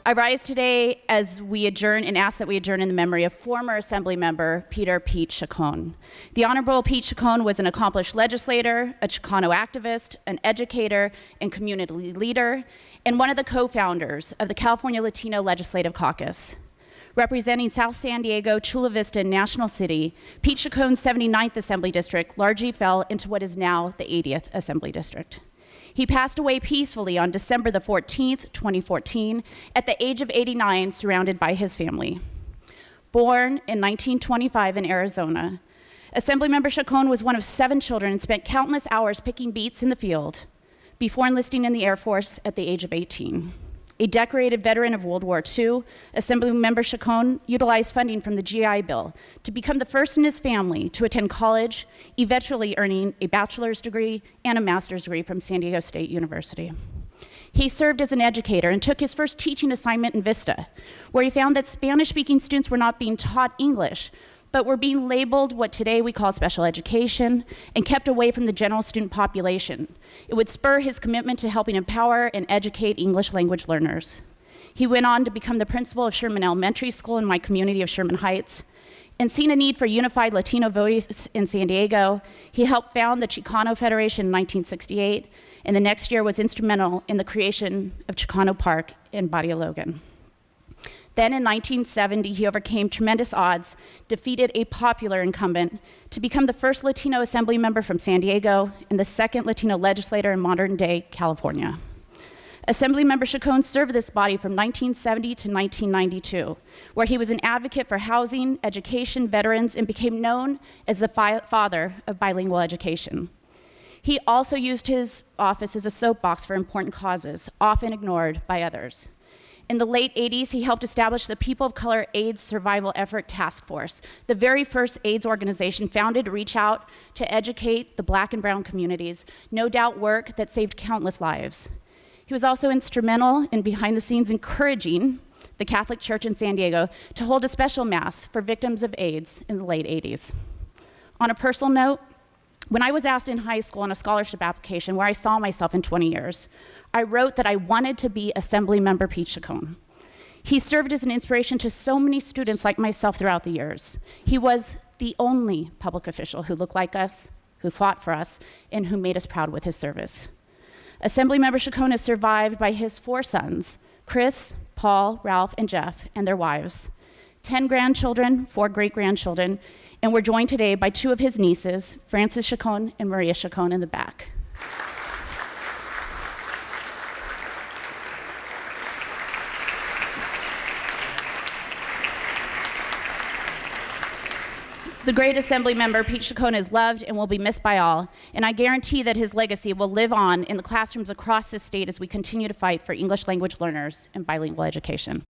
I rise today as we adjourn and ask that we adjourn in the memory of former Assemblymember Peter Pete Chacon. The Honorable Pete Chacon was an accomplished legislator, a Chicano activist, an educator, and community leader, and one of the co-founders of the California Latino Legislative Caucus. Representing South San Diego, Chula Vista, and National City, Pete Chacon's 79th Assembly District largely fell into what is now the 80th Assembly District. He passed away peacefully on December the 14th, 2014, at the age of 89, surrounded by his family. Born in 1925 in Arizona, Assemblymember Chacon was one of 7 children and spent countless hours picking beets in the field before enlisting in the Air Force at the age of 18. A decorated veteran of World War II, Assemblymember Chacon utilized funding from the GI Bill to become the first in his family to attend college, eventually earning a bachelor's degree and a master's degree from San Diego State University. He served as an educator and took his first teaching assignment in Vista, where he found that Spanish-speaking students were not being taught English, but were being labeled what today we call special education and kept away from the general student population. It would spur his commitment to helping empower and educate English language learners. He went on to become the principal of Sherman Elementary School in my community of Sherman Heights. And seeing a need for unified Latino voice in San Diego, he helped found the Chicano Federation in 1968, and the next year was instrumental in the creation of Chicano Park in Barrio Logan. Then in 1970, he overcame tremendous odds, defeated a popular incumbent to become the first Latino Assembly member from San Diego and the second Latino legislator in modern-day California. Assemblymember Chacon served this body from 1970 to 1992, where he was an advocate for housing, education, veterans, and became known as the father of bilingual education. He also used his office as a soapbox for important causes, often ignored by others. In the late 80s, he helped establish the People of Color AIDS Survival Effort Task Force, the very first AIDS organization founded to reach out to educate the Black and brown communities, no doubt work that saved countless lives. He was also instrumental in behind the scenes encouraging the Catholic Church in San Diego to hold a special mass for victims of AIDS in the late 80s. On a personal note, when I was asked in high school on a scholarship application where I saw myself in 20 years, I wrote that I wanted to be Assemblymember Pete Chacon. He served as an inspiration to so many students like myself throughout the years. He was the only public official who looked like us, who fought for us, and who made us proud with his service. Assemblymember Chacon is survived by his 4 sons, Chris, Paul, Ralph, and Jeff, and their wives, 10 grandchildren, 4 great-grandchildren, and we're joined today by 2 of his nieces, Frances Chacon and Maria Chacon in the back. The great Assemblymember Pete Chacon is loved and will be missed by all, and I guarantee that his legacy will live on in the classrooms across this state as we continue to fight for English language learners and bilingual education.